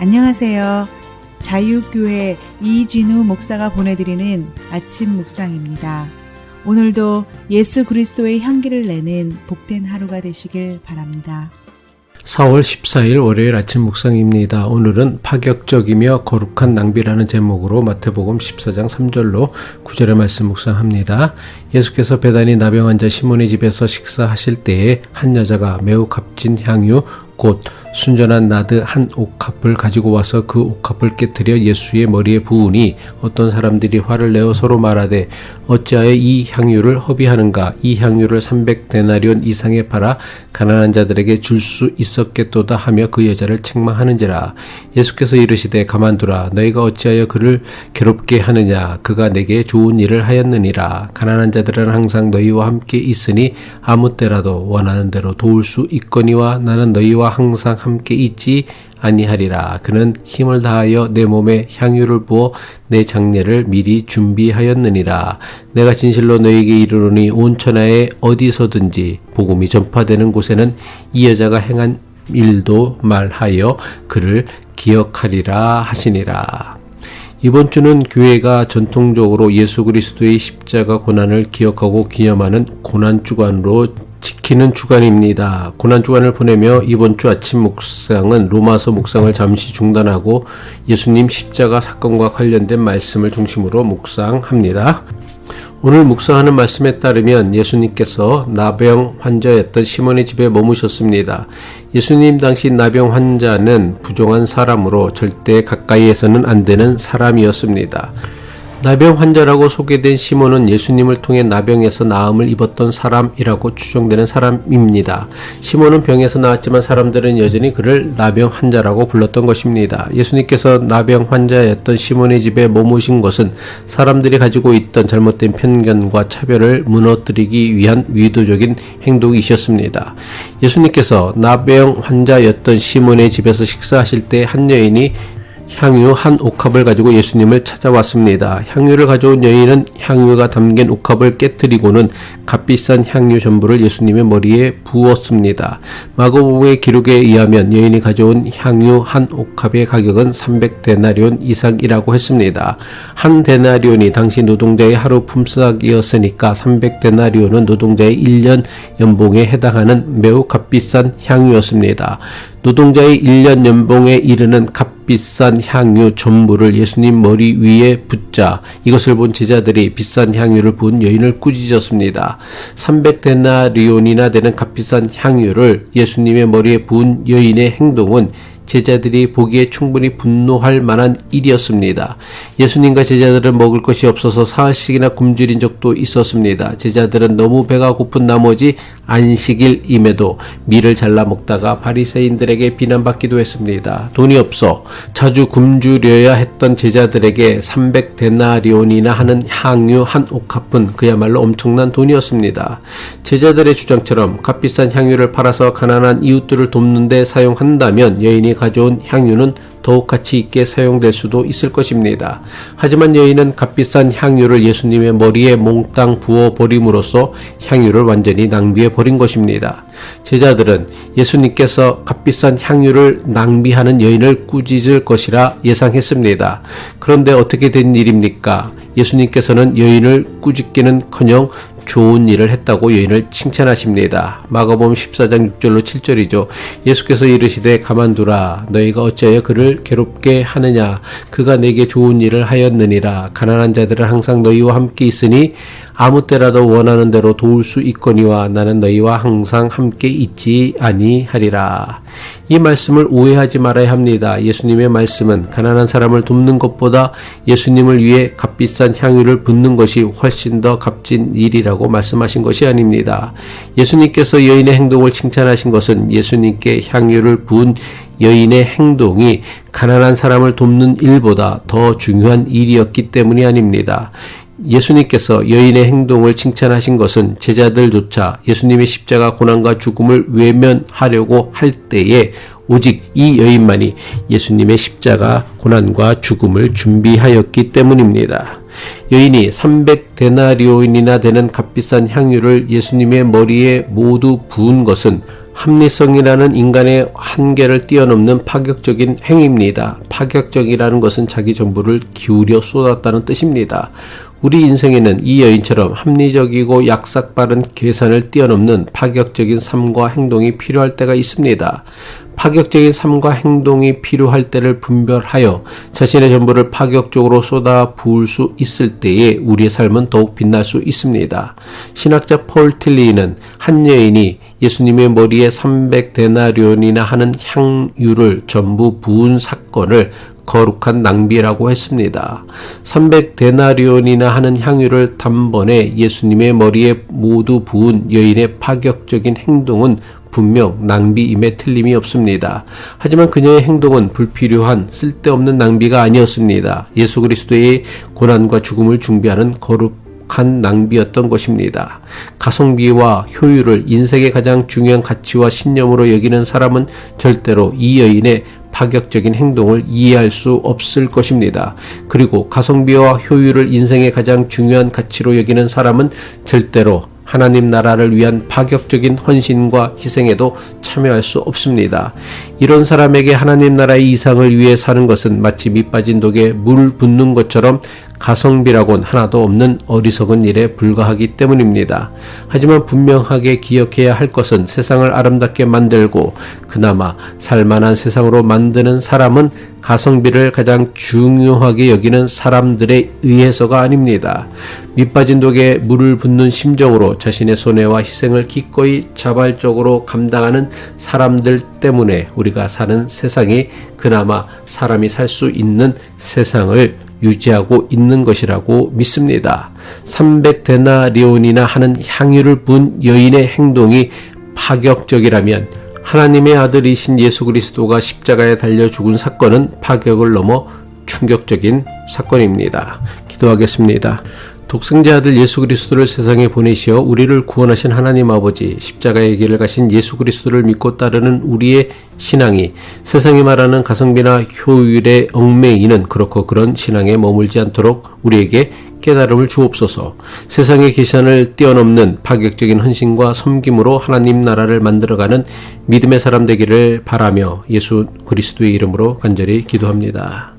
안녕하세요. 자유교회 이진우 목사가 보내드리는 아침 묵상입니다. 오늘도 예수 그리스도의 향기를 내는 복된 하루가 되시길 바랍니다. 4월 14일 월요일 아침 묵상입니다. 오늘은 파격적이며 거룩한 낭비라는 제목으로 마태복음 14장 3절로 9절의 말씀 묵상합니다. 예수께서 베다니 나병 환자 시몬의 집에서 식사하실 때에 한 여자가 매우 값진 향유 곧 순전한 나드 한 옥합을 가지고 와서 그 옥합을 깨뜨려 예수의 머리에 부으니 어떤 사람들이 화를 내어 서로 말하되 어찌하여 이 향유를 허비하는가? 이 향유를 300데나리온 이상에 팔아 가난한 자들에게 줄 수 있었겠도다 하며 그 여자를 책망하는지라. 예수께서 이르시되 가만두라. 너희가 어찌하여 그를 괴롭게 하느냐? 그가 내게 좋은 일을 하였느니라. 가난한 자들은 항상 너희와 함께 있으니 아무 때라도 원하는 대로 도울 수 있거니와 나는 너희와 항상 함께 있지 아니하리라. 그는 힘을 다하여 내 몸에 향유를 부어 내 장례를 미리 준비하였느니라. 내가 진실로 너희에게 이르노니 온 천하에 어디서든지 복음이 전파되는 곳에는 이 여자가 행한 일도 말하여 그를 기억하리라 하시니라. 이번 주는 교회가 전통적으로 예수 그리스도의 십자가 고난을 기억하고 기념하는 고난주간으로 지키는 주간입니다. 고난주간을 보내며 이번 주 아침 묵상은 로마서 묵상을 잠시 중단하고 예수님 십자가 사건과 관련된 말씀을 중심으로 묵상합니다. 오늘 묵상하는 말씀에 따르면 예수님께서 나병 환자였던 시몬의 집에 머무셨습니다. 예수님 당시 나병 환자는 부정한 사람으로 절대 가까이에서는 안 되는 사람이었습니다. 나병 환자라고 소개된 시몬은 예수님을 통해 나병에서 나음을 입었던 사람이라고 추정되는 사람입니다. 시몬은 병에서 나았지만 사람들은 여전히 그를 나병 환자라고 불렀던 것입니다. 예수님께서 나병 환자였던 시몬의 집에 머무신 것은 사람들이 가지고 있던 잘못된 편견과 차별을 무너뜨리기 위한 의도적인 행동이셨습니다. 예수님께서 나병 환자였던 시몬의 집에서 식사하실 때 한 여인이 향유 한 옥합을 가지고 예수님을 찾아왔습니다. 향유를 가져온 여인은 향유가 담긴 옥합을 깨뜨리고는 값비싼 향유 전부를 예수님의 머리에 부었습니다. 마가복음의 기록에 의하면 여인이 가져온 향유 한 옥합의 가격은 300데나리온 이상이라고 했습니다. 한 데나리온이 당시 노동자의 하루 품삯이었으니까 300데나리온은 노동자의 1년 연봉에 해당하는 매우 값비싼 향유였습니다. 노동자의 1년 연봉에 이르는 값비싼 향유 전부를 예수님 머리 위에 붓자 이것을 본 제자들이 비싼 향유를 부은 여인을 꾸짖었습니다. 300데나리온이나 되는 값비싼 향유를 예수님의 머리에 부은 여인의 행동은 제자들이 보기에 충분히 분노할 만한 일이었습니다. 예수님과 제자들은 먹을 것이 없어서 사흘씩이나 굶주린 적도 있었습니다. 제자들은 너무 배가 고픈 나머지 안식일임에도 밀을 잘라 먹다가 바리새인들에게 비난받기도 했습니다. 돈이 없어 자주 굶주려야 했던 제자들에게 300데나리온이나 하는 향유 한 옥합은 그야말로 엄청난 돈이었습니다. 제자들의 주장처럼 값비싼 향유를 팔아서 가난한 이웃들을 돕는 데 사용한다면 여인이 가져온 향유는 더욱 가치 있게 사용될 수도 있을 것입니다. 하지만 여인은 값비싼 향유를 예수님의 머리에 몽땅 부어버림으로써 향유를 완전히 낭비해 버린 것입니다. 제자들은 예수님께서 값비싼 향유를 낭비하는 여인을 꾸짖을 것이라 예상했습니다. 그런데 어떻게 된 일입니까? 예수님께서는 여인을 꾸짖기는커녕 좋은 일을 했다고 여인을 칭찬하십니다. 마가복음 14장 6절로 7절이죠. 예수께서 이르시되 가만두라. 너희가 어찌하여 그를 괴롭게 하느냐? 그가 내게 좋은 일을 하였느니라. 가난한 자들은 항상 너희와 함께 있으니 아무 때라도 원하는 대로 도울 수 있거니와 나는 너희와 항상 함께 있지 아니하리라. 이 말씀을 오해하지 말아야 합니다. 예수님의 말씀은 가난한 사람을 돕는 것보다 예수님을 위해 값비싼 향유를 붓는 것이 훨씬 더 값진 일이라고 말씀하신 것이 아닙니다. 예수님께서 여인의 행동을 칭찬하신 것은 예수님께 향유를 부은 여인의 행동이 가난한 사람을 돕는 일보다 더 중요한 일이었기 때문이 아닙니다. 예수님께서 여인의 행동을 칭찬하신 것은 제자들조차 예수님의 십자가 고난과 죽음을 외면하려고 할 때에 오직 이 여인만이 예수님의 십자가 고난과 죽음을 준비하였기 때문입니다. 여인이 300데나리온이나 되는 값비싼 향유를 예수님의 머리에 모두 부은 것은 합리성이라는 인간의 한계를 뛰어넘는 파격적인 행위입니다. 파격적이라는 것은 자기 전부를 기울여 쏟았다는 뜻입니다. 우리 인생에는 이 여인처럼 합리적이고 약삭빠른 계산을 뛰어넘는 파격적인 삶과 행동이 필요할 때가 있습니다. 파격적인 삶과 행동이 필요할 때를 분별하여 자신의 전부를 파격적으로 쏟아 부을 수 있을 때에 우리의 삶은 더욱 빛날 수 있습니다. 신학자 폴 틸리는 한 여인이 예수님의 머리에 300데나리온이나 하는 향유를 전부 부은 사건을 거룩한 낭비라고 했습니다. 300데나리온이나 하는 향유를 단번에 예수님의 머리에 모두 부은 여인의 파격적인 행동은 분명 낭비임에 틀림이 없습니다. 하지만 그녀의 행동은 불필요한 쓸데없는 낭비가 아니었습니다. 예수 그리스도의 고난과 죽음을 준비하는 거룩한 낭비였던 것입니다. 가성비와 효율을 인생의 가장 중요한 가치와 신념으로 여기는 사람은 절대로 이 여인의 파격적인 행동을 이해할 수 없을 것입니다. 그리고 가성비와 효율을 인생의 가장 중요한 가치로 여기는 사람은 절대로 하나님 나라를 위한 파격적인 헌신과 희생에도 참여할 수 없습니다. 이런 사람에게 하나님 나라의 이상을 위해 사는 것은 마치 밑 빠진 독에 물 붓는 것처럼 가성비라곤 하나도 없는 어리석은 일에 불과하기 때문입니다. 하지만 분명하게 기억해야 할 것은 세상을 아름답게 만들고 그나마 살만한 세상으로 만드는 사람은 가성비를 가장 중요하게 여기는 사람들에 의해서가 아닙니다. 밑 빠진 독에 물을 붓는 심정으로 자신의 손해와 희생을 기꺼이 자발적으로 감당하는 사람들 때문에 우리가 사는 세상이 그나마 사람이 살 수 있는 세상을 유지하고 있는 것이라고 믿습니다. 300데나리온이나 하는 향유를 부은 여인의 행동이 파격적이라면 하나님의 아들이신 예수 그리스도가 십자가에 달려 죽은 사건은 파격을 넘어 충격적인 사건입니다. 기도하겠습니다. 독생자 아들 예수 그리스도를 세상에 보내시어 우리를 구원하신 하나님 아버지, 십자가의 길을 가신 예수 그리스도를 믿고 따르는 우리의 신앙이 세상이 말하는 가성비나 효율에 얽매이는 그렇고 그런 신앙에 머물지 않도록 우리에게 깨달음을 주옵소서. 세상의 계산을 뛰어넘는 파격적인 헌신과 섬김으로 하나님 나라를 만들어가는 믿음의 사람 되기를 바라며 예수 그리스도의 이름으로 간절히 기도합니다.